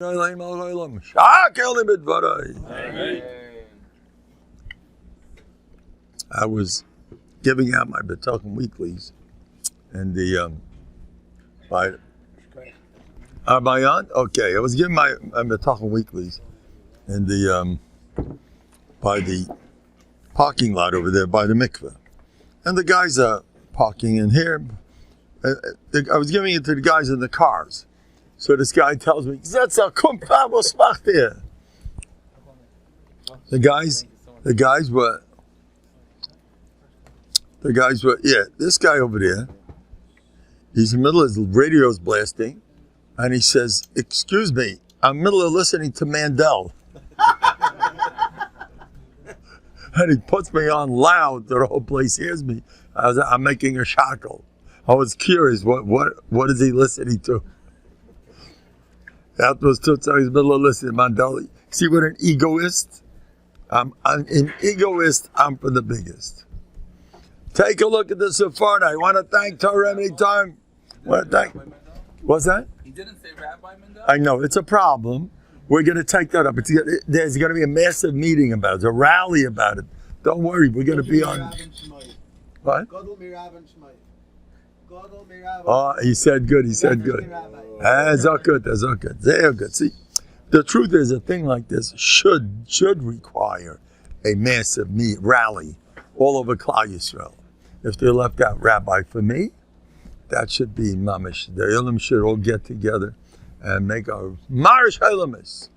Amen. I was giving out my Bטחון weeklies, and am I on? Okay, I was giving my Bטחון weeklies, and by the parking lot over there by the mikveh, and the guys are parking in here. I was giving it to the guys in the cars. So this guy tells me, the guys were, this guy over there, he's in the middle of his radio's blasting, and he says, excuse me, I'm in the middle of listening to Mandel. And he puts me on loud, the whole place hears me. I'm making a shackle. I was curious, what is he listening to? That was Tutsa, he's in the middle of listening to Mandel. See what an egoist? I'm an egoist, I'm for the biggest. Take a look at the Sephardi. I want to thank Torah any time. What's that? He didn't say Rabbi Mendel? I know, it's a problem. We're going to take that up. There's going to be a massive meeting about it, a rally about it. Don't worry, we're going to be on... What? Oh, he said good, That's good. They're good. See, the truth is a thing like this should require a massive rally all over Klal Yisrael. If they left out Rabbi for me, that should be mamish. The Elam should all get together and make a marish Elamis.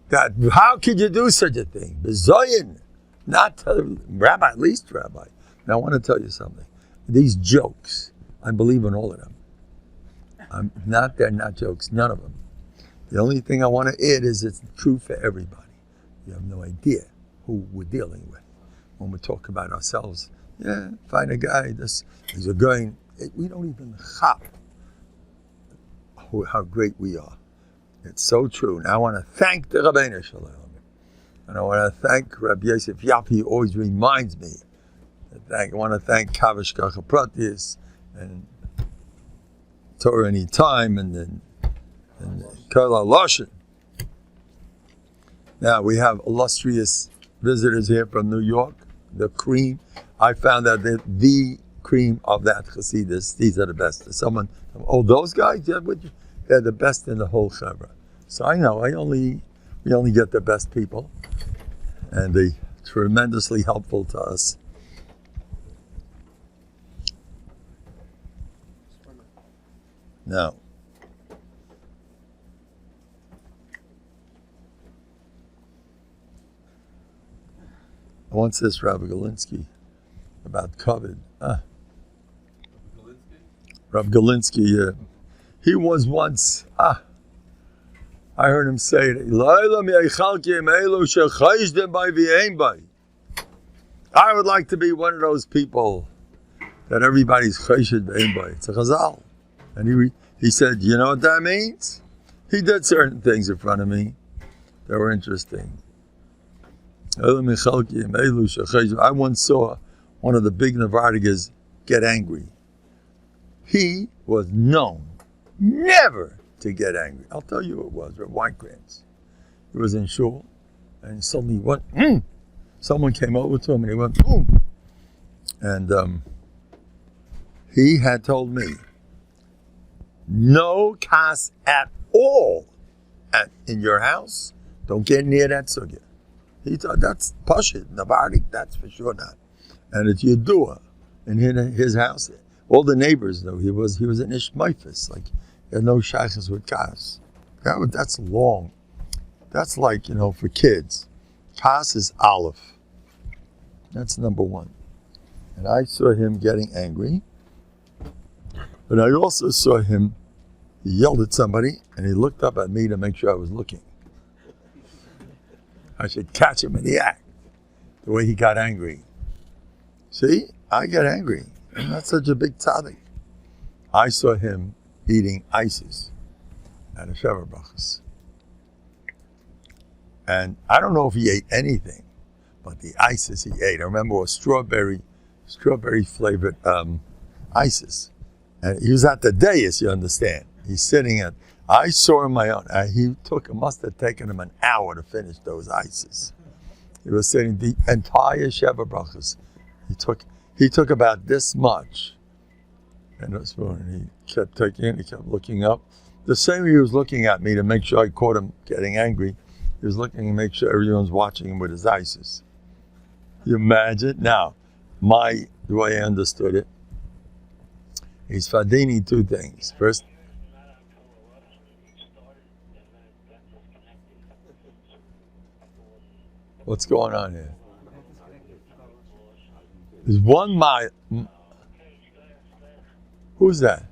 That how could you do such a thing? Bezoyin, not Rabbi, at least Rabbi. Now I want to tell you something. These jokes, I believe in all of them. They're not jokes, none of them. The only thing I want to add is it's true for everybody. You have no idea who we're dealing with when we talk about ourselves. Yeah, find a guy, he's a guy. We don't even chop how great we are. It's so true. Now I want to thank the Rabbeinu Shalom. And I want to thank Rabbi Yosef Yapi, who always reminds me. I want to thank Kavish Kachapratis and Torah Anytime and Kala Lashon. Now we have illustrious visitors here from New York, the cream. I found out that the cream of that Chassidus, these are the best. Those guys, they're the best in the whole Chevra. So I know, we only get the best people, and they're tremendously helpful to us. Now, once this Rabbi Galinsky about COVID. Rabbi Galinsky, he was once, I heard him say, I would like to be one of those people that everybody's chayshid b'ein bay. It's a chazal. And he said, you know what that means? He did certain things in front of me that were interesting. I once saw one of the big Novandigas get angry. He was known never to get angry. I'll tell you who it was, Rabbi Weinkrantz. He was in shul, and suddenly he went, Someone came over to him and he went, And he had told me, no kas at all in your house. Don't get near that sugya. He thought that's pashit, Novandik, that's for sure not. And it's Yedua in his house. All the neighbors know he was an ish meifis, like he had no shaykhs with kas. That's long. That's like, for kids. Kas is aleph. That's number one. And I saw him getting angry. But I also saw him, he yelled at somebody, and he looked up at me to make sure I was looking. I should catch him in the act, the way he got angry. See, I get angry. I'm not such a big tzaddik. I saw him eating ices at a Sheva Brachas. And I don't know if he ate anything, but the ices he ate, I remember, was strawberry flavored ices. And he was at the dais, you understand. He's sitting at, I saw him my own. It must have taken him an hour to finish those ices. He was saying the entire Sheva Brachas. He took about this much. And this morning he kept taking it, he kept looking up. The same way he was looking at me to make sure I caught him getting angry, he was looking to make sure everyone's watching him with his ices. You imagine? Now, the way I understood it, he's fadini two things. First, what's going on here? There's one mile. Who's that?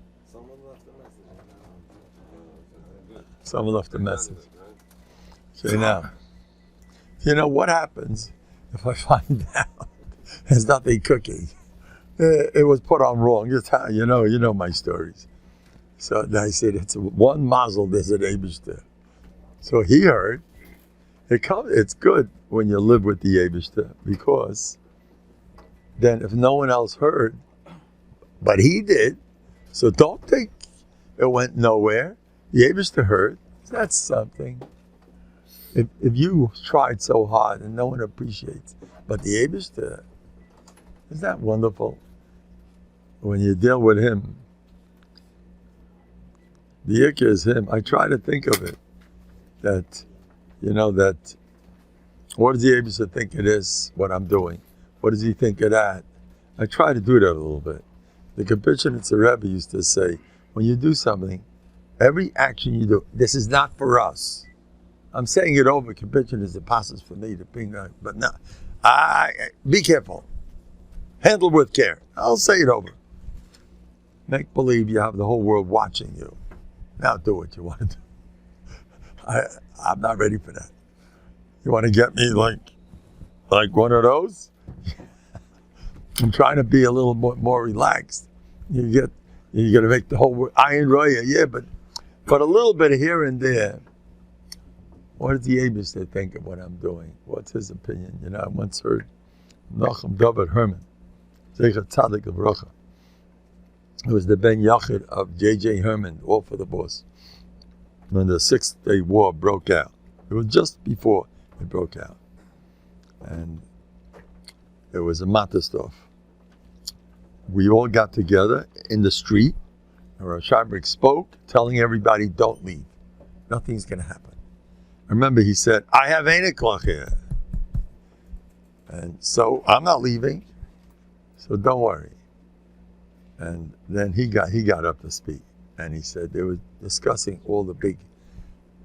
Someone left a message. So now, you know what happens if I find out there's nothing cooking? It was put on wrong. You know my stories. So I said, it's one mazel, there's an Eibishter. So he heard. It's good when you live with the Eibishter, because then if no one else heard, but he did, so don't think it went nowhere. The Eibishter heard. That's something. If you tried so hard and no one appreciates, but the Eibishter, isn't that wonderful? When you deal with him, the Ikka is him. I try to think of it, that what does the Eibishter think it is, what I'm doing? What does he think of that? I try to do that a little bit. The Kapitchnitzer Rebbe used to say, when you do something, every action you do, this is not for us. I'm saying it over. Kapitchnitzer passes for me to ping, but no. Be careful. Handle with care. I'll say it over. Make believe you have the whole world watching you. Now do what you want to do. I'm not ready for that. You want to get me like one of those? I'm trying to be a little more relaxed. You're gonna make the whole world iron roya, yeah, but a little bit here and there. What does the Eibishter think of what I'm doing? What's his opinion? I once heard Nachum David Herman, Zecher Tzadik Livrocha. It was the Ben Yachid of J.J. Herman, all for the boss, when the 6-Day War broke out. It was just before it broke out. And it was a Matterstoff. We all got together in the street, and Rosh Hashanah spoke, telling everybody, don't leave. Nothing's going to happen. I remember he said, I have Einiklach here. And so I'm not leaving, so don't worry. And then he got up to speak, and he said they were discussing all the big.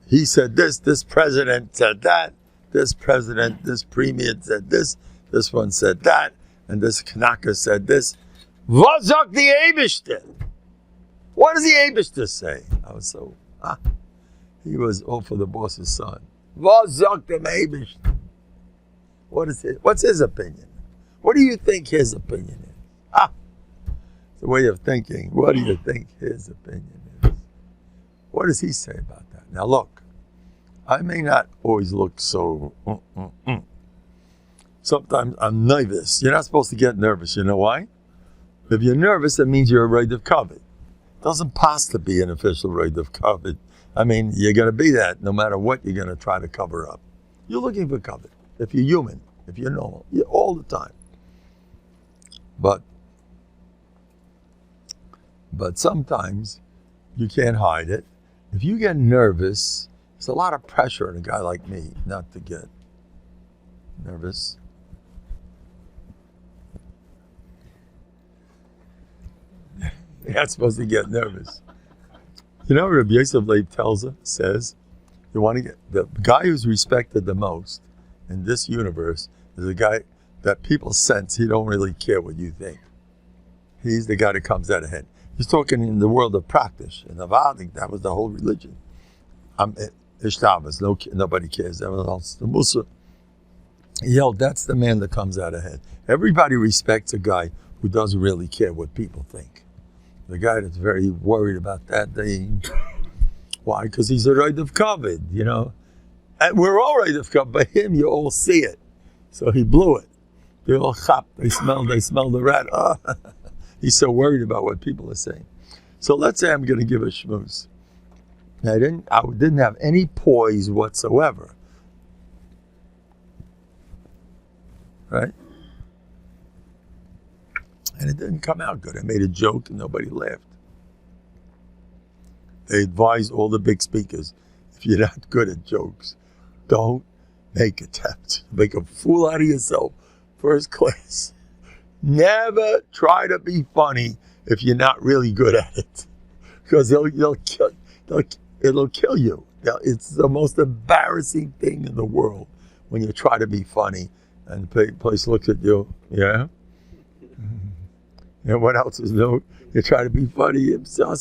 He said this president said that, this premier said this one said that, and this Kanaka said this. Was sagt the Eibishter? What does the Eibishter say? I was so, he was all for the boss's son. Was sagt the Eibishter? What's his opinion? What do you think his opinion is? It's a way of thinking. What do you think his opinion is? What does he say about that? Now look, I may not always look so, Sometimes I'm nervous. You're not supposed to get nervous. You know why? If you're nervous, that means you're a raid of COVID. It doesn't pass to be an official raid of COVID. I mean, you're going to be that no matter what you're going to try to cover up. You're looking for COVID. If you're human, if you're normal, you're all the time. But sometimes you can't hide it. If you get nervous, there's a lot of pressure on a guy like me not to get nervous. You're not supposed to get nervous. Rabbi Yosef Leib says, you want to get the guy who's respected the most in this universe is a guy that people sense he don't really care what you think. He's the guy that comes out ahead. He's talking in the world of practice. In Novahardok, that was the whole religion. Nobody cares. Everyone else, the Musa. He yelled, that's the man that comes out ahead. Everybody respects a guy who doesn't really care what people think. The guy that's very worried about that, why? Because he's a raid of COVID, And we're all raid of COVID. By him, you all see it. So he blew it. They all chop. They smell the rat. He's so worried about what people are saying. So let's say I'm going to give a shmooze. I didn't have any poise whatsoever. Right? And it didn't come out good. I made a joke and nobody laughed. They advise all the big speakers, if you're not good at jokes, don't make attempts. Make a fool out of yourself. First class. Never try to be funny if you're not really good at it. Because it'll kill you. It's the most embarrassing thing in the world when you try to be funny and the place looks at you. Yeah? And what else is new? You try to be funny. So,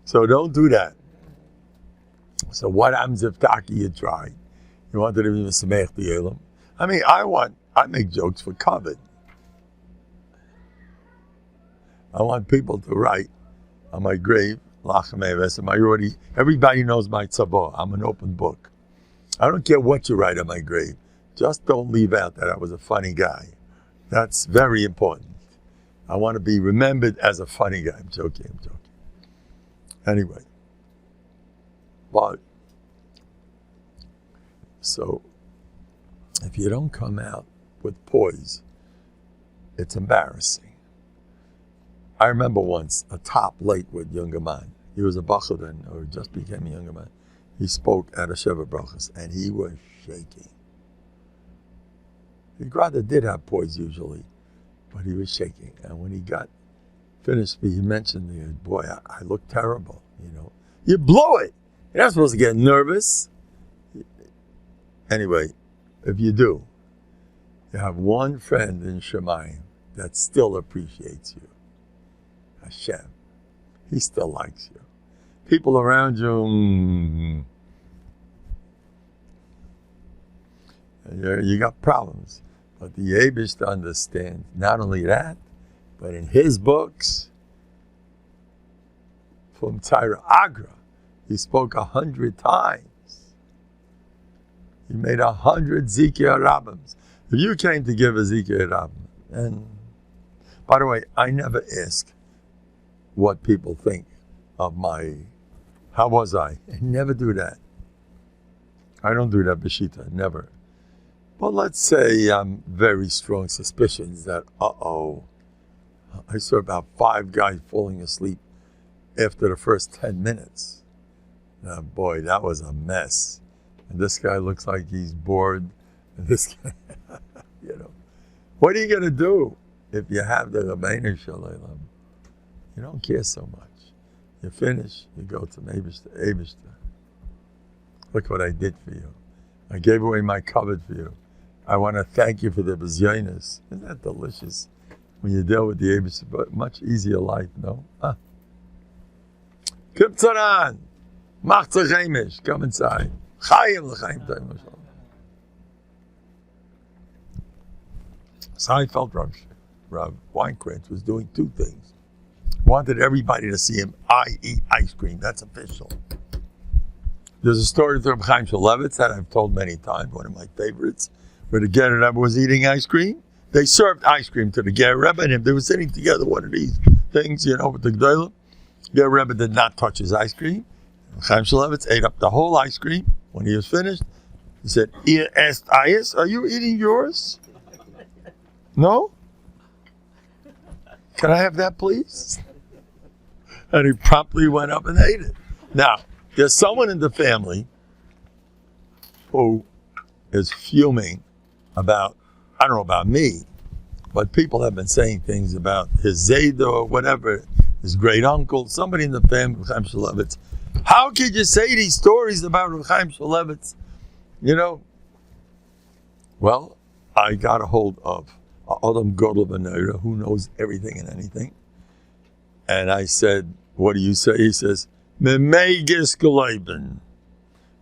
So don't do that. So what happens if Taki you tried? You wanted to be Mesamech the Elam. I mean, I make jokes for covet. I want people to write on my grave, everybody knows my tzavah. I'm an open book. I don't care what you write on my grave. Just don't leave out that I was a funny guy. That's very important. I want to be remembered as a funny guy. I'm joking. Anyway. But, so, if you don't come out with poise, it's embarrassing. I remember once a top late with younger man. He was a bachur then, or just became a younger man. He spoke at a Sheva Brachas, and he was shaking. His brother did have poise usually, but he was shaking. And when he got finished, he mentioned, boy, I look terrible, You blew it. You're not supposed to get nervous. Anyway, if you do, you have one friend in Shemayim that still appreciates you. Hashem. He still likes you. People around you, you got problems. But the Eibush understands not only that, but in his books, from Tyra Agra, he spoke 100 times. He made 100 Zikir Rabbams. If you came to give a Zikir Rabbam, and by the way, I never ask what people think of how was I? I never do that. I don't do that, Bashita, never. But let's say I'm very strong suspicions that, I saw about 5 guys falling asleep after the first 10 minutes. Now, boy, that was a mess. And this guy looks like he's bored. And this guy, What are you going to do if you have the Rabbeinu Shalom? You don't care so much. You finish, you go to Eibishter. Look what I did for you. I gave away my covet for you. I want to thank you for the bezyonis. Isn't that delicious? When you deal with the Eibishter, but much easier life, no? Kiptzaran! Machzah Chemish, come inside. Chaim l'chaim ta'im l'shalom. Seinfeld Rav Weinkrantz was doing 2 things. Wanted everybody to see him. I eat ice cream. That's official. There's a story of Reb Chaim Shulevitz that I've told many times, one of my favorites, where the Ger Rebbe was eating ice cream. They served ice cream to the Ger Rebbe and him. They were sitting together, one of these things, with the Gdolah. Ger Rebbe did not touch his ice cream. Reb Chaim Shulevitz ate up the whole ice cream. When he was finished, he said, asked Ayas, are you eating yours? No? Can I have that, please? And he promptly went up and ate it. Now, there's someone in the family who is fuming about, I don't know about me, but people have been saying things about his Zayda or whatever, his great uncle, somebody in the family, Chaim Shulevitz. How could you say these stories about Chaim Shulevitz? Well, I got a hold of Adam Godel Benayra, who knows everything and anything. And I said, what do you say? He says, Memegis Geleben.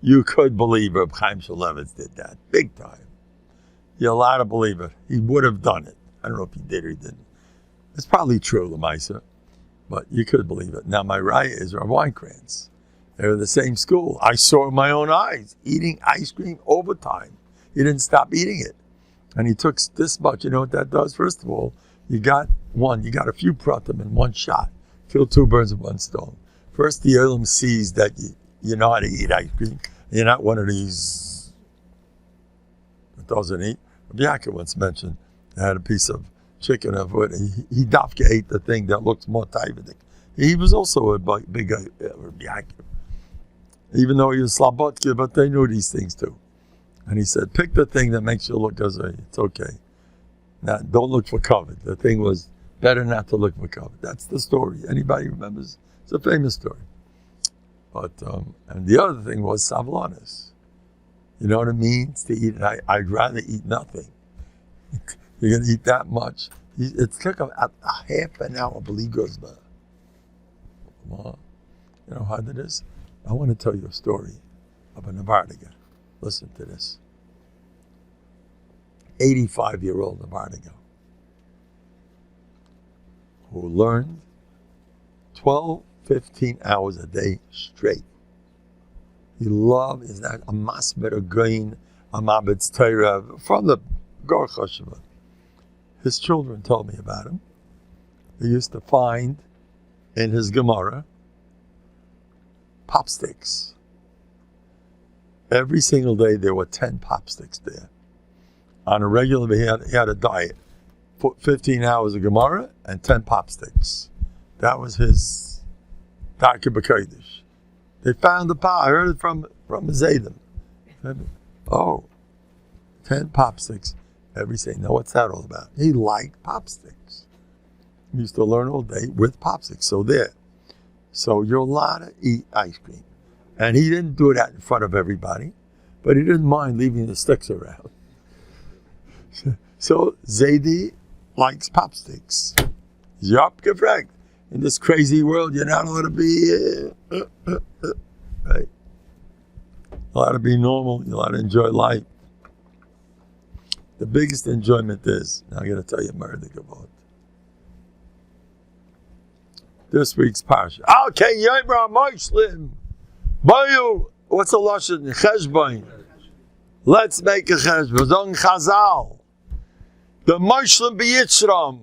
You could believe Reb Chaim Shulevitz did that, big time. You're allowed to believe it. He would have done it. I don't know if he did or he didn't. It's probably true, Lamaisa, but you could believe it. Now, my raya is Rav Weinkrantz. They're in the same school. I saw with my own eyes, eating ice cream over time. He didn't stop eating it. And he took this much. You know what that does? First of all, you got a few pratim in one shot. Kill two birds with one stone. First, the Olam sees that you know how to eat ice cream. You're not one of these that doesn't eat. Bianca once mentioned they had a piece of chicken of what he dafka ate the thing that looks more taivadik. He was also a big Bianca. Even though he was Slabotka, but they knew these things too. And he said, pick the thing that makes you look as a, it's okay. Now, don't look for covet. The thing was, better not to look for covet. That's the story. Anybody remembers? It's a famous story. But, and the other thing was savlanis. You know what it means to eat? I'd rather eat nothing. You're going to eat that much. It took a half an hour, believe goes by. You know how that is? I want to tell you a story of a Novandiga. Listen to this. 85-year-old Novandiga who learned 12, 15 hours a day straight. He loved, is that a masber, a gain, a mabitz Torah, from the Gar Chasheva. His children told me about him. He used to find in his Gemara pop sticks. Every single day there were 10 pop sticks there. On a regular basis, he had a diet. 15 hours of Gemara and 10 pop sticks. That was his Darke B'Kodesh. They found the pop. I heard it from Zadim. Oh, 10 pop sticks every day. Now what's that all about? He liked pop sticks. He used to learn all day with pop sticks. So there. So you're allowed to eat ice cream. And he didn't do that in front of everybody, but he didn't mind leaving the sticks around. So Zaidi likes pop sticks. Yup, gefragt. In this crazy world, you're not allowed to be right. You're allowed to be normal. You're allowed to enjoy life. The biggest enjoyment is, now I'm going to tell you about this week's parsha. Okay, Yibra Moishlim. Bayu, what's the lashon? Cheshbain. Let's make a cheshbon. Zong Chazal. The Moishlim B'Yitzram.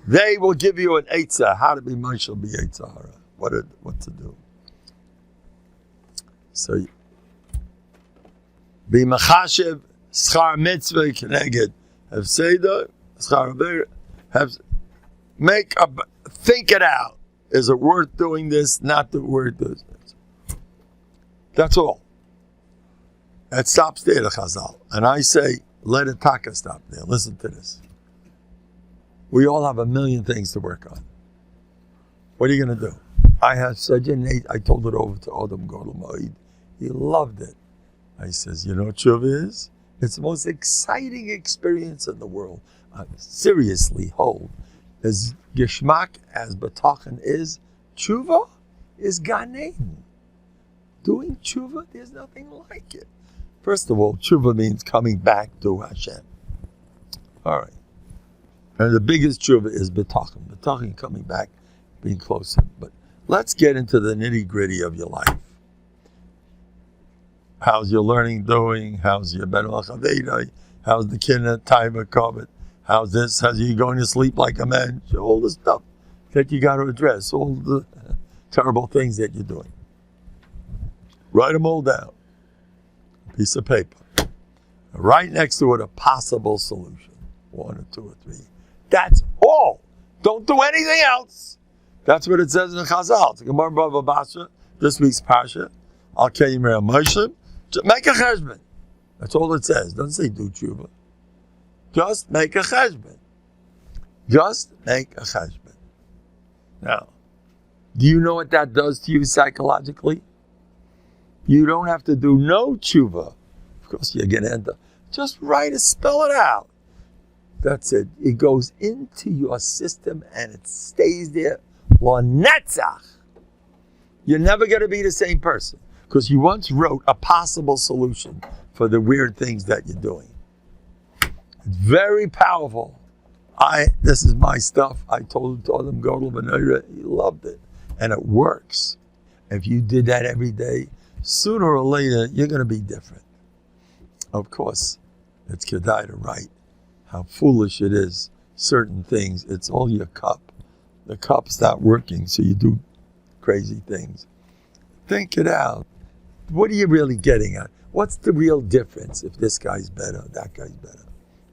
They will give you an eitzah, how to be Moishlim B'Yitzahara. What to do. So, be Machashev, Schar Mitzvah, Kneged. Have Seder, Schar Avir, have, think it out. Is it worth doing this? Not worth doing this. That's all. It stops there, the Chazal. And I say, let it taka stop there. Listen to this. We all have a million things to work on. What are you going to do? I have such an I told it over to Adam Gorlamoid. He loved it. I says, you know what tshuva is? It's the most exciting experience in the world. I seriously hold. As Geshmak, as Bטחון is, tshuva is Gan Eden. Doing tshuva, there's nothing like it. First of all, tshuva means coming back to Hashem. All right. And the biggest tshuva is Bטחון. Bטחון coming back, being close to him. But let's get into the nitty-gritty of your life. How's your learning doing? How's your Ben Chaveda? How's the kinna taiva kovet? How's this? How's you going to sleep like a man? All the stuff that you got to address. All the terrible things that you're doing. Write them all down. A piece of paper. Right next to it, a possible solution. 1 or 2 or 3. That's all. Don't do anything else. That's what it says in the Chazal. It's Gemara Bava Basra, this week's Parsha. Al Keimer Moshe. Make a cheshbon. That's all it says. It doesn't say do tshuva. Just make a cheshbon. Just make a cheshbon. Now, do you know what that does to you psychologically? You don't have to do no tshuva. Of course, you're going to end up. Just write it, spell it out. That's it. It goes into your system and it stays there. L'netzach. You're never going to be the same person because you once wrote a possible solution for the weird things that you're doing. It's very powerful. This is my stuff. I told them go to Benayra. He loved it. And it works. If you did that every day, sooner or later, you're going to be different. Of course, it's kedai to write how foolish it is. Certain things, it's all your cup. the cup's not working, so you do crazy things. Think it out. What are you really getting at? What's the real difference if this guy's better, that guy's better?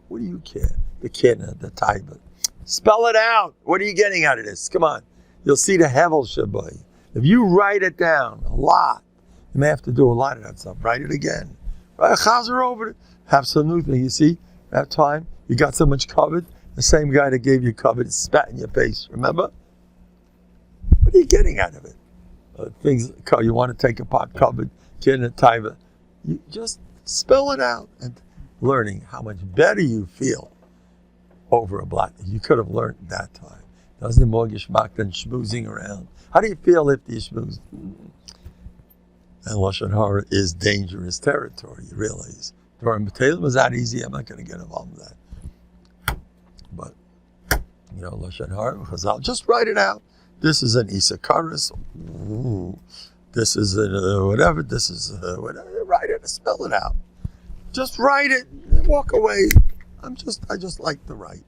What do you care? The kinna, the taiba. Spell it out. What are you getting out of this? Come on. You'll see the hevel shabai. If you write it down a lot, you may have to do a lot of that stuff. Write it again. Write a chazer over it. Have some new thing. You see, that time you got so much covered. The same guy that gave you covered spat in your face. Remember? What are you getting out of it? Things you want to take apart covered, kinna, taiba. You just spell it out and learning how much better you feel over a block. You could have learned that time. Doesn't more geschmack than schmoozing around. How do you feel if you schmooze? And Lashon Hara is dangerous territory, you realize. During B'Teilim was that easy, I'm not going to get involved with that. But, Lashon Hara, Chazal, just write it out. This is an Isakaris. This is a whatever. This is a whatever. Write it, spell it out. Just write it and walk away. I just like to write.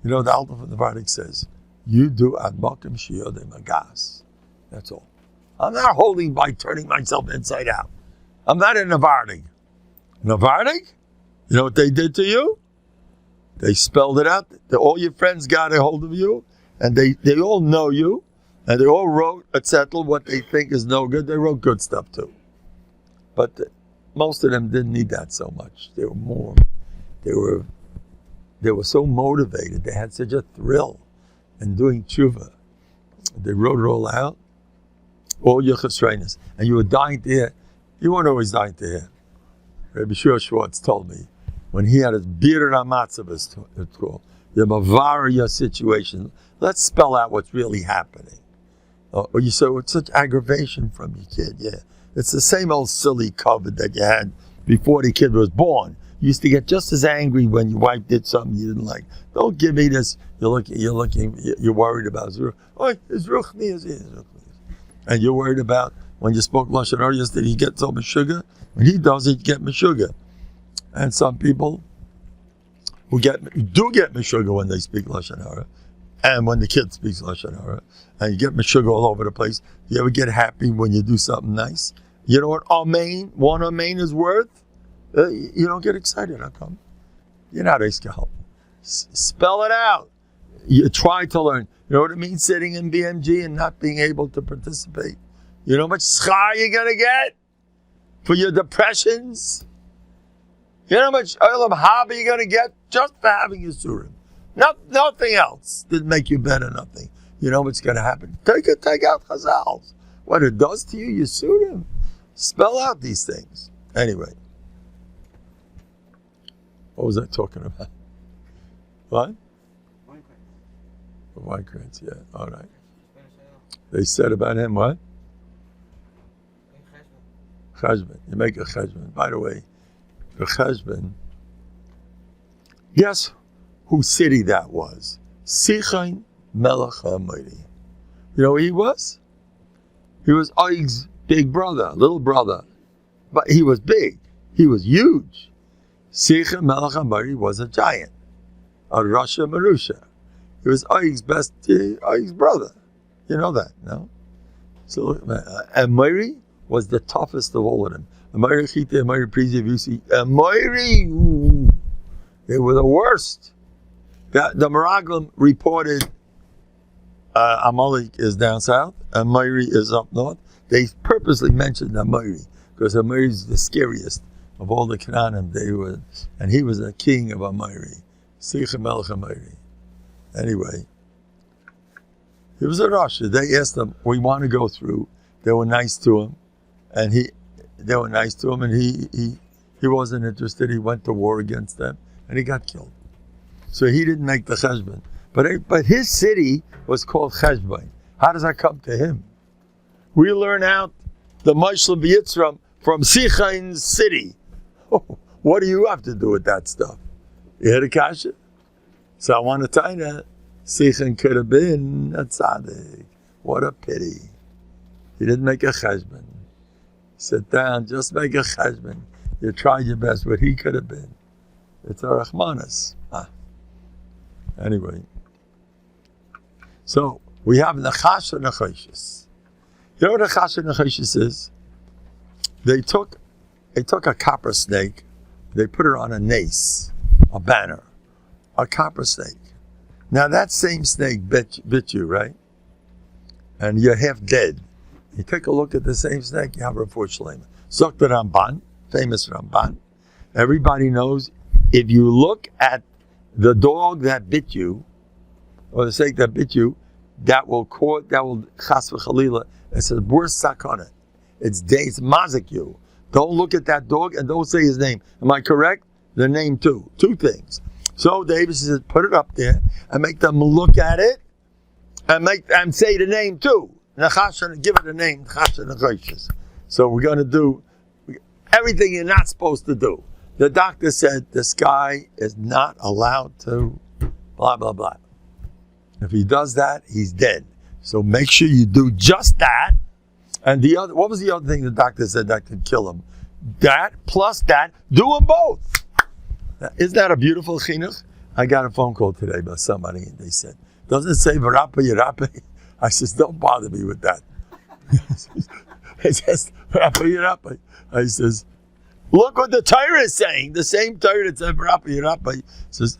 The Alta from the Novandik says, you do admakim shiyode magas. That's all. I'm not holding by turning myself inside out. I'm not a Novandik. Novandik? You know what they did to you? They spelled it out. All your friends got a hold of you, and they all know you, and they all wrote, etc., what they think is no good. They wrote good stuff too. But most of them didn't need that so much. They were so motivated. They had such a thrill in doing tshuva. They wrote it all out. All your chesrenis. And you were dying to hear. You weren't always dying to hear. Rabbi Schwartz told me, when he had his beard on matzah, you mavar your situation. Let's spell out what's really happening. Or you say, it's such aggravation from your kid. Yeah. It's the same old silly cover that you had before the kid was born. You used to get just as angry when your wife did something you didn't like. Don't give me this. You're worried about Zruch. Oh, it's Ruchni. And you're worried about when you spoke Lashon Hara yesterday, he gets so much sugar. When he does it, you get Meshuggah. And some people who do get Meshuggah when they speak Lashon Hara, and when the kid speaks Lashon Hara, and you get Meshuggah all over the place. You ever get happy when you do something nice? You know what one amen is worth? You don't get excited. How come? You're not Eiskal. Spell it out. You try to learn. You know what it means sitting in BMG and not being able to participate? You know how much schar you're going to get for your depressions? You know how much olam haba you're going to get just for having your surim? Nothing else didn't make you better, nothing. You know what's going to happen? Take out chazals. What it does to you, you surim. Spell out these things. Anyway. What was I talking about? What? Wine crates, yeah. All right. They said about him what? Cheshbon. You make a cheshbon. By the way, the cheshbon, guess whose city that was? Sichain Melech HaMoiri. You know who he was? He was Oig's big brother, little brother. But he was big. He was huge. Sichain Melech HaMoiri was a giant. A Rasha Marusha. He was Oig's brother. You know that, no? So, and Moiri was the toughest of all of them. Moiri Chite, Moiri Prizi, Vusi, Moiri, they were the worst. The Meraglim reported Amalek is down south, and Moiri is up north. They purposely mentioned Moiri, because Moiri is the scariest of all the Canaanim. And he was a king of Moiri. Sicha Melech Moiri. Anyway, he was a Rasha. They asked him, we want to go through. They were nice to him, and he wasn't interested. He went to war against them, and he got killed. So he didn't make the cheshbon. But his city was called Cheshbon. How does that come to him? We learn out the Mashal B'Yitzram from Sichain's city. Oh, what do you have to do with that stuff? You had a kasha? So I want to tell you that Sichain could have been a tzaddik. What a pity. He didn't make a cheshbon. Sit down, just make a cheshbon. You tried your best, but he could have been. It's a Rahmanas. Anyway. So, We have Nachash and Nachashis. You know what Nachash and Nachashis is? They took a copper snake, they put it on a nace, a banner, a copper snake. Now that same snake bit you, right? And you're half dead. You take a look at the same snake, you have a Shlema. Zok the Ramban, famous Ramban. Everybody knows if you look at the dog that bit you, or the snake that bit you, that will chas v'chalila. It's a worst sakana. It's mazik you. Don't look at that dog and don't say his name. Am I correct? The name too. Two things. So David says, put it up there and make them look at it and say the name too. Nachash, give it a name. So we're going to do everything you're not supposed to do. The doctor said this guy is not allowed to blah, blah, blah. If he does that, he's dead. So make sure you do just that. And what was the other thing the doctor said that could kill him? That plus that, do them both. Isn't that a beautiful chinuch? I got a phone call today by somebody and they said, doesn't it say v'rapa yirape? I says, don't bother me with that. It says v'rapa yirape. I says, look what the Torah is saying. The same Torah that said v'rapa yirape says,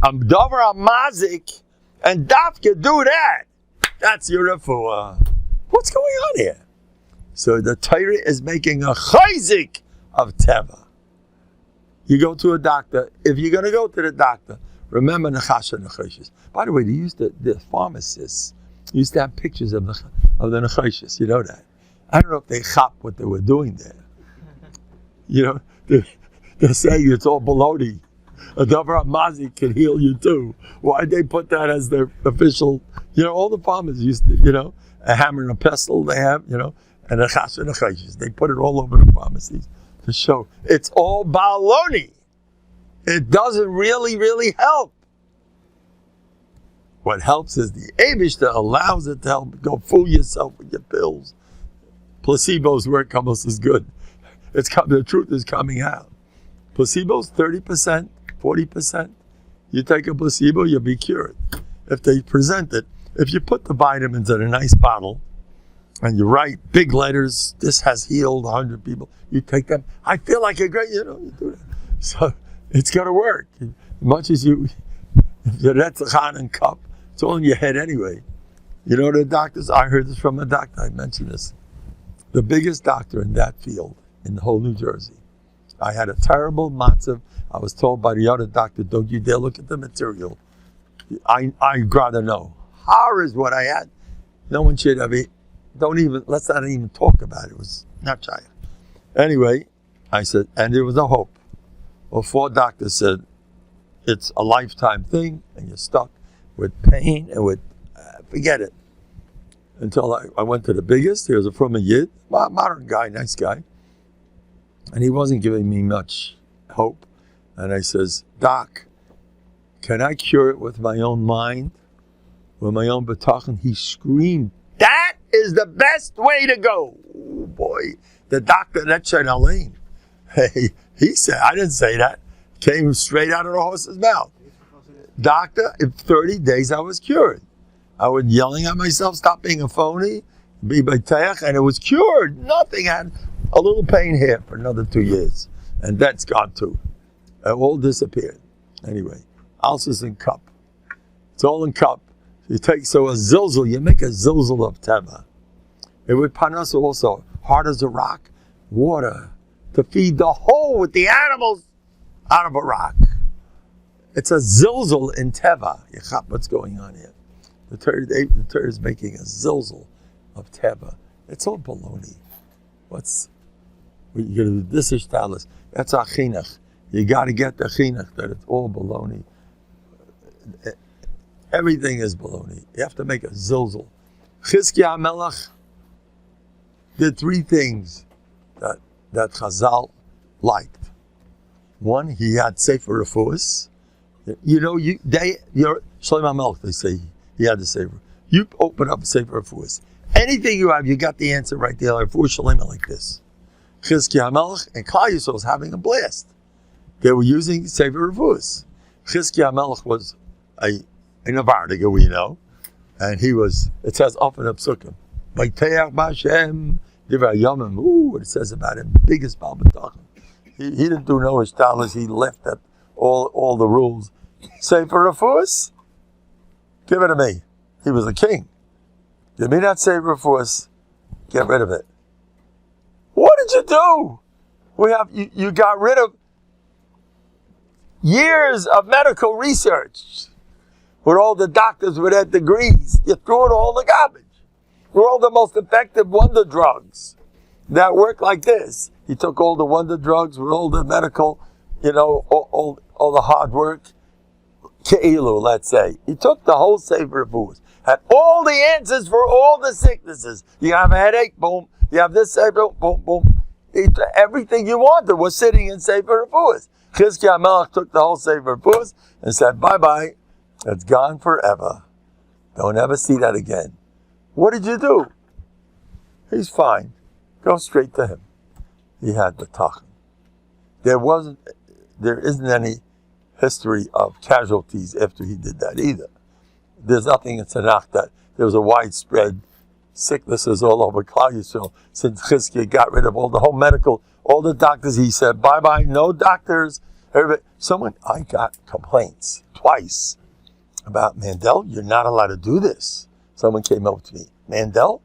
I'm davar mazik and dafka do that. That's your refuah. What's going on here? So the Torah is making a chayzik of teva. You go to a doctor. If you're going to go to the doctor, remember Nachash and Nachashis. By the way, the pharmacists used to have pictures of the Nachashis. You know that. I don't know if they chop what they were doing there. You know, they're saying it's all baloney. A davar mazik can heal you too. Why'd they put that as their official? You know, all the farmers used to, you know, a hammer and a pestle they have, you know, and a chas and a chayshis. They put it all over the pharmacies to show it's all baloney. It doesn't really help. What helps is the Eibush that allows it to help. Go fool yourself with your pills. Placebos work almost as good. The truth is coming out. Placebos 30%, 40%. You take a placebo, you'll be cured. If they present it, if you put the vitamins in a nice bottle and you write big letters, this has healed 100 people, you take them, I feel like a great, you do that. So it's going to work. As much as the Retzachon and cup, it's all in your head anyway. You know the doctors, I heard this from a doctor, I mentioned this. The biggest doctor in that field in the whole New Jersey. I had a terrible matzav. I was told by the other doctor, don't you dare look at the material. I'd rather know. Horror is what I had. No one should have it. Let's not even talk about it. It was not shy. Anyway, I said, and there was no hope. Well, 4 doctors said, it's a lifetime thing, and you're stuck with pain and with, forget it. Until I went to the biggest. He was from a Yid, modern guy, nice guy. And he wasn't giving me much hope. And I says, Doc, can I cure it with my own mind? With my own bטחון? He screamed, that is the best way to go. Oh boy, the doctor, that's Alain. Hey, he said, I didn't say that. Came straight out of the horse's mouth. Doctor, in 30 days I was cured. I was yelling at myself, stop being a phony, be b'teach, and it was cured. Nothing. Had a little pain here for another 2 years. And that's gone too. It all disappeared. Anyway, ulcers in cup. It's all in cup. You take, so a zilzal, you make a zilzal of teva. It would panas also, hard as a rock, water, to feed the whole with the animals out of a rock. It's a zilzal in teva. What's going on here? The Torah is making a zilzal of teva. It's all baloney. You're going to do this ishtalis. That's a chinuch. You got to get the chinuch that it's all baloney. Everything is baloney. You have to make a zilzal. Chizkiah HaMelech did 3 things that Chazal liked. One, he had Sefer Refuos. You know, you're Shlomo HaMelech, they say. He had the Sefer. You open up Sefer Refuos. Anything you have, you got the answer right there. Like Shalema, like this. Chizkiah HaMelech and Klal Yisrael was having a blast. They were using Sefer Refuos. Chizkiah HaMelech was a Novandig, we know. And he was, it says often in Psukim, Vayteach B'Hashem, Divrei Yomim, what it says about him, biggest b'tachon. He didn't do no ishtalas, he left at all the rules. Say for Rafus, give it to me. He was a king. Give me that Sefer Rafus, get rid of it. What did you do? You got rid of years of medical research with all the doctors with their degrees. You threw it all in the garbage. We're all the most effective wonder drugs that work like this. He took all the wonder drugs with all the medical, all the hard work. Ke'ilu, let's say. He took the whole Sefer Rafus, had all the answers for all the sicknesses. You have a headache, boom. You have this Sefer, boom, boom. Everything you wanted was sitting in Sefer Rafus. Chizkiah HaMelech took the whole Sefer Rafus and said, bye-bye. It's gone forever. Don't ever see that again. What did you do? He's fine. Go straight to him. He had b'tachon. There isn't any history of casualties after he did that either. There's nothing in Tanakh that there was a widespread sicknesses all over Klal Yisrael since Chizkiah got rid of all the doctors. He said, bye-bye, no doctors. I got complaints twice about Mendel, you're not allowed to do this. Someone came up to me, Mendel,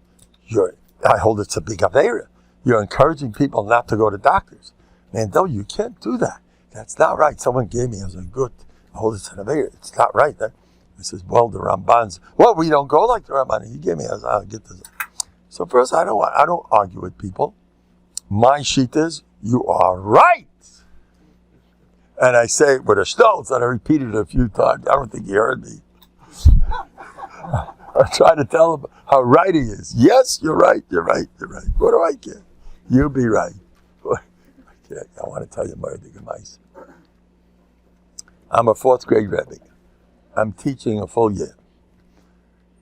I hold it's a big avera. You're encouraging people not to go to doctors. Mendel, you can't do that. That's not right. Someone gave me, I was like, good, I hold it's an avera. It's not right. I says, well, the Ramban's, we don't go like the Ramban. He gave me, I'll get this. So first, I don't argue with people. My sheet is, you are right. And I say it with a stolz, and I repeated it a few times. I don't think he heard me. I try to tell him how right he is. Yes, you're right. What do I care? You be right. I want to tell you more advice. I'm a 4th grade Rebbe. I'm teaching a full year.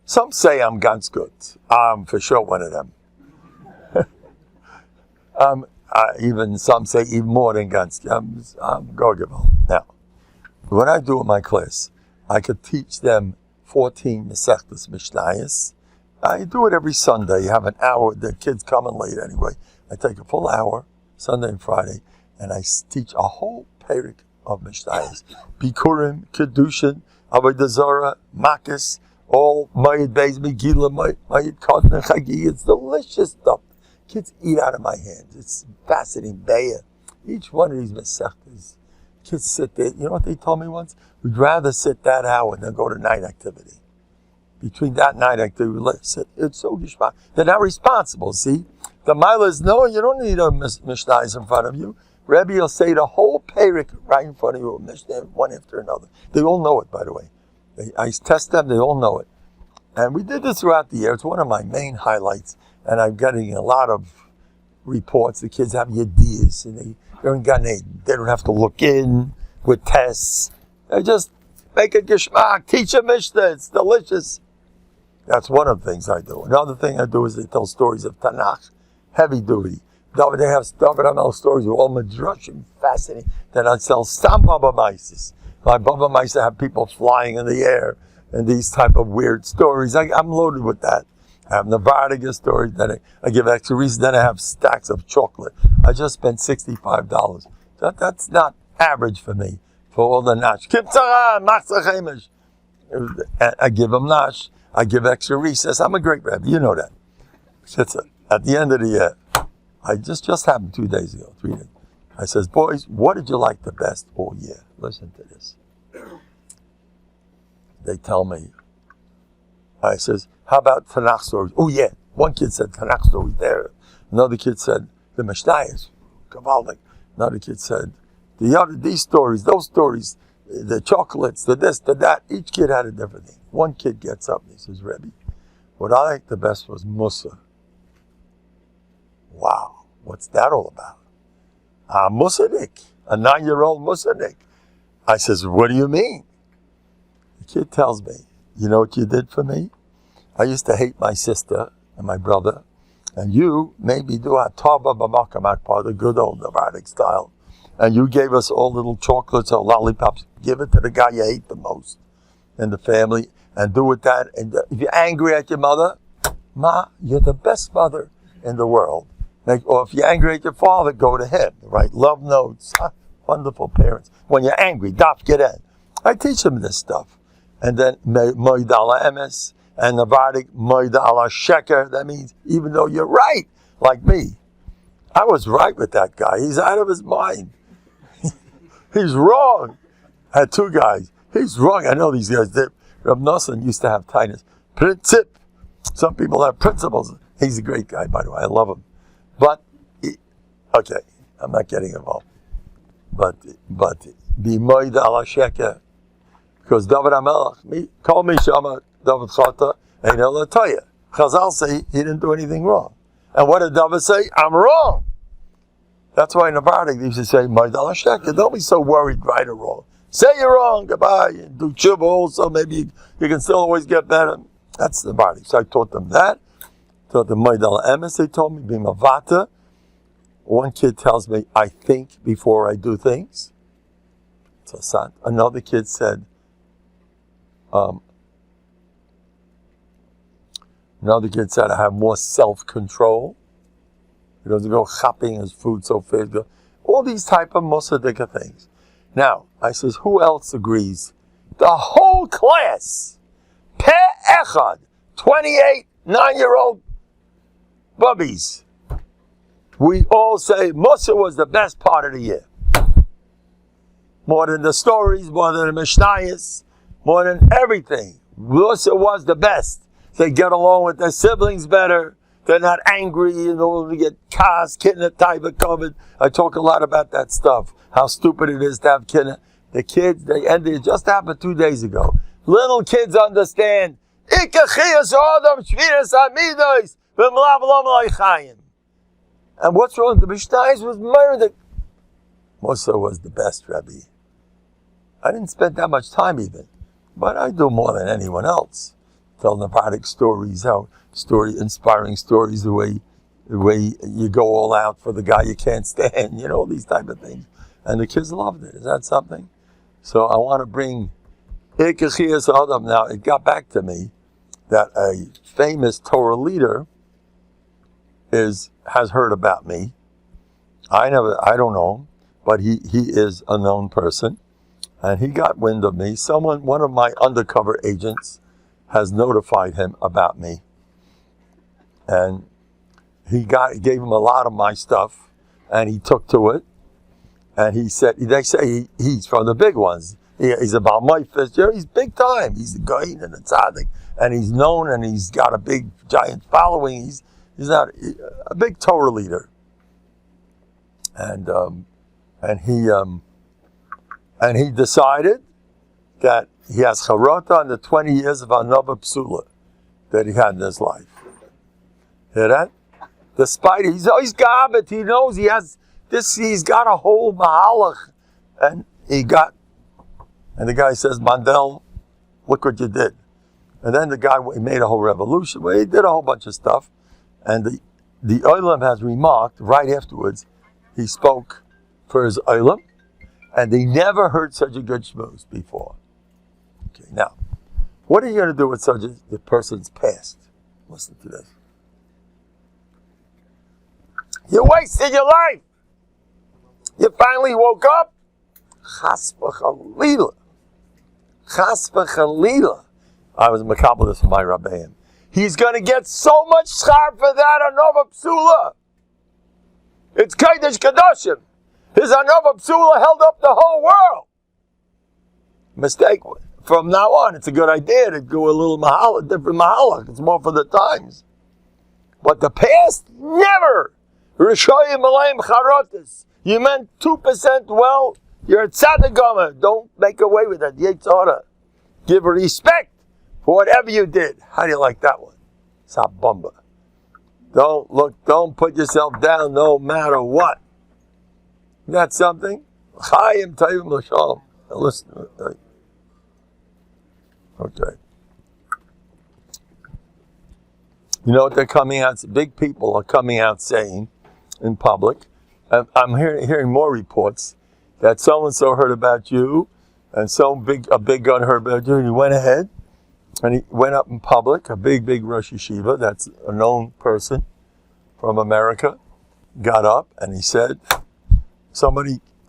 Some say I'm ganz good. I'm for sure one of them. Even some say even more than ganz. I'm Gorgeval. Now, what I do in my class, I could teach them 14 Mesechtes Mishnayos. I do it every Sunday. You have an hour. The kids coming late anyway. I take a full hour, Sunday and Friday, and I teach a whole perik of Mishnayos. Bikurim, Kedushin, Avodah Zarah, Makis, all Mayid Beis Megillah, Mayid Kodne Chagi. It's delicious stuff. Kids eat out of my hands. It's fascinating. Beya. Each one of these Mesechtes, kids sit there. You know what they told me once? We'd rather sit that hour than go to night activity. Between that night activity, let's sit. It's so gishmak. They're not responsible, see? The Mila is, no, you don't need a Mishnah in front of you. Rebbe will say the whole perik right in front of you, Mishnah, one after another. They all know it, by the way. I test them, they all know it. And we did this throughout the year. It's one of my main highlights. And I'm getting a lot of reports. The kids have ideas, and they're in Gan Eden. They don't have to look in with tests. They just make a geshmak, teach a Mishnah. It's delicious. That's one of the things I do. Another thing I do is they tell stories of Tanakh, heavy duty. They have David Amel stories with all Midrashim, fascinating. Then I tell some Baba Maisis. My Baba Maisis have people flying in the air and these type of weird stories. I'm loaded with that. I have Novandig stories, then I give extra reasons, then I have stacks of chocolate. I just spent $65. That's not average for me, for all the nash. I give them nash, I give extra recess. I'm a great Rebbe, you know that. At the end of the year, I just happened 3 days. I says, boys, what did you like the best all year? Listen to this. They tell me, I says, how about Tanakh stories? Oh yeah, one kid said Tanakh stories there. Another kid said the Mishnayos, Kavaldik. Another kid said these stories, those stories, the chocolates, the this, the that. Each kid had a different thing. One kid gets up and he says, Rebbe, what I liked the best was Musa. Wow, what's that all about? Musanik, a 9-year-old Musanik. I says, what do you mean? The kid tells me, you know what you did for me? I used to hate my sister and my brother, and you made me do a tava b'makam part, the good old Novandig style, and you gave us all little chocolates or lollipops. Give it to the guy you hate the most in the family, and do with that. And if you're angry at your mother, Ma, you're the best mother in the world. Or if you're angry at your father, go to him. Write love notes. Wonderful parents. When you're angry, daf get in. I teach them this stuff. And then moed ala emes and novandik moed ala sheker. That means even though you're right, like me, I was right with that guy. He's out of his mind. He's wrong. I had two guys. He's wrong. I know these guys did. Reb Nosson used to have tightness. Princip. Some people have principles. He's a great guy, by the way. I love him. But, okay, I'm not getting involved. But, be moed ala sheker. Because David HaMelech, call me Shama, David Chata, and El Toya. Chazal say he didn't do anything wrong. And what did David say? I'm wrong. That's why in Novandik they used to say, moed ala sheker. Don't be so worried, right or wrong. Say you're wrong, goodbye, and do tshuva also, maybe you can still always get better. That's the body. So I taught them that. Taught them moed ala emes, they told me, be mavata. One kid tells me, I think before I do things. It's a sad. Another kid said, I have more self-control. He doesn't go chopping his food so fast. All these type of mosadika things. Now, I says, who else agrees? The whole class, pe echad, 28 9-year-old bubbies. We all say Musa was the best part of the year. More than the stories, more than the Mishnayos, more than everything. Musa was the best. They get along with their siblings better. They're not angry, they get cast, kidna type of COVID. I talk a lot about that stuff. How stupid it is to have kidna. The kids, it just happened 2 days ago. Little kids understand. And what's wrong? The Mishnayos was murdered. Musa was the best Rebbe. I didn't spend that much time even, but I do more than anyone else. Tell Novandik stories, inspiring stories, the way you go all out for the guy you can't stand, these type of things. And the kids loved it. Is that something? So I want to bring Adam. Now, it got back to me that a famous Torah leader has heard about me. I don't know him, but he is a known person. And he got wind of me. One of my undercover agents has notified him about me. And he gave him a lot of my stuff, and he took to it. And he said, they say he's from the big ones. He's about my fist. He's big time. He's the Goyin and the Tzaddik. And he's known, and he's got a big, giant following. He's not a big Torah leader. And he decided that he has charota on the 20 years of Anova Psula that he had in his life. Hear that? Despite he's garbage, he knows he has this. He's got a whole mahalach, and the guy says, Mandel, look what you did. And then the guy made a whole revolution. Well, he did a whole bunch of stuff, and the Olam has remarked right afterwards. He spoke for his Olam, and they never heard such a good shmooze before. Okay, now, what are you going to do with the person's past? Listen to this. You wasted your life. You finally woke up. Chas v'chalila. Chas v'chalila. I was makabel this from my Rabbeim. He's going to get so much schar for that Anova Psula. It's Kodesh Kadoshim. His Anova Psula held up the whole world. Mistake. From now on, it's a good idea to go a little different mahalach. It's more for the times. But the past, never. Rishoyim alayim charotis. You meant 2% well, you're a tzaddik gomer. Don't make away with that. Yetzorah. Give respect for whatever you did. How do you like that one? Sabamba. Don't put yourself down no matter what. Isn't that something? Chayim tayim l'shalom. Listen to it. Okay. You know what they're coming out? Big people are coming out saying in public. I'm hearing more reports that so and so heard about you, and a big gun heard about you, and he went ahead And he went up in public, a big Rosh Yeshiva, that's a known person from America, got up and he said,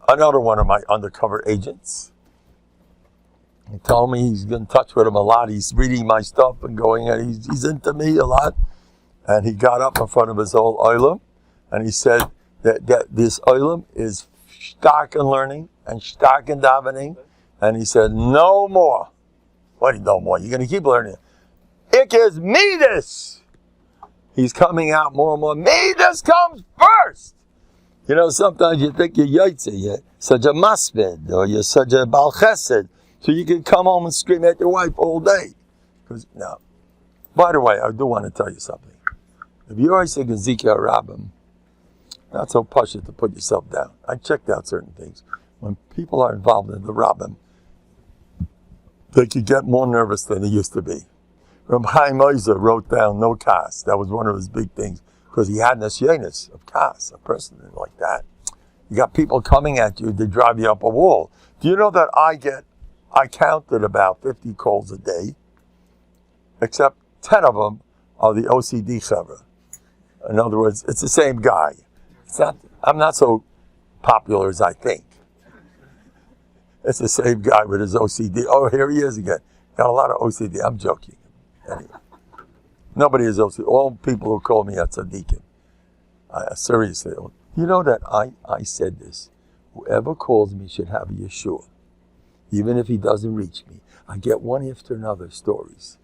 another one of my undercover agents, he told me he's in touch with him a lot. He's reading my stuff and he's into me a lot. And he got up in front of his whole olam and he said that this olam is stark in learning and stark in davening. And he said, no more. What, no more? You're going to keep learning. Ik is Midas. He's coming out more and more. Midas comes first. You know, sometimes you think you're Yaitse, you're such a masbid, or you're such a Baal Chesed, so you can come home and scream at your wife all day. No. By the way, I do want to tell you something. If you're Isaac Ezekiel Rabim, not so push it to put yourself down. I checked out certain things. When people are involved in the Rabim, they could get more nervous than they used to be. Rabbi Chaim Ozer wrote down no kas. That was one of his big things. Because he had nesyenis of kas, a person like that. You got people coming at you, they drive you up a wall. Do you know that I counted about 50 calls a day, except 10 of them are the OCD chevra. In other words, it's the same guy. I'm not so popular as I think. It's the same guy with his OCD. Oh, here he is again. Got a lot of OCD. I'm joking. Anyway. Nobody is OCD. All people who call me a tzaddikim. Seriously. You know that I said this. Whoever calls me should have a Yeshua. Even if he doesn't reach me. I get one after another stories.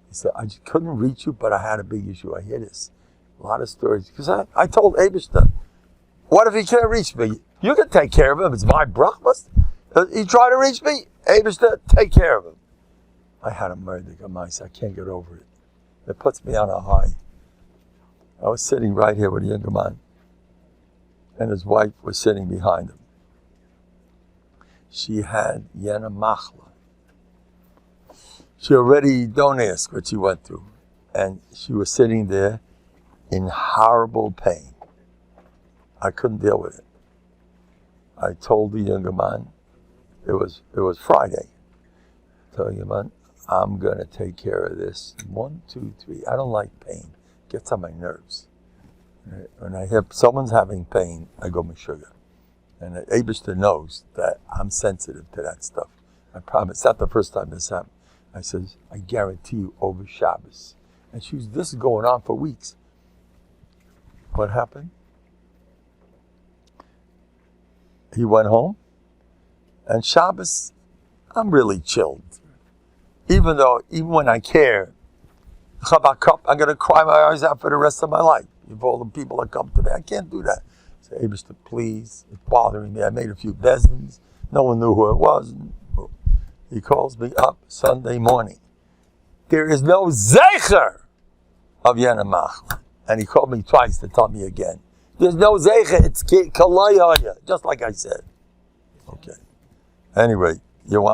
He said, I just couldn't reach you, but I had a big issue. I hear this. A lot of stories. Because I told Abishta, what if he can't reach me? You can take care of him. It's my brachmas. He tried to reach me. Abishta, take care of him. I had a murder of mice. I can't get over it. It puts me on a high. I was sitting right here with a younger man, and his wife was sitting behind him. She had Yena Machla. She already, don't ask what she went through. And she was sitting there in horrible pain. I couldn't deal with it. I told the younger man, it was Friday. I told the younger man, I'm going to take care of this. 1, 2, 3. I don't like pain. It gets on my nerves. When I hear someone's having pain, I go sugar. And Abishter knows that I'm sensitive to that stuff. I promise. It's not the first time this happened. I says, I guarantee you over Shabbos. And this is going on for weeks. What happened? He went home. And Shabbos, I'm really chilled. Even when I care, I'm going to cry my eyes out for the rest of my life. If all the people that come to me, I can't do that. I say, Abishter, please, it's bothering me. I made a few bezins. No one knew who it was. He calls me up Sunday morning. There is no zecher of Yena Machla. And he called me twice to tell me again. There's no zecher. It's kalayaya, just like I said. Okay. Anyway, you want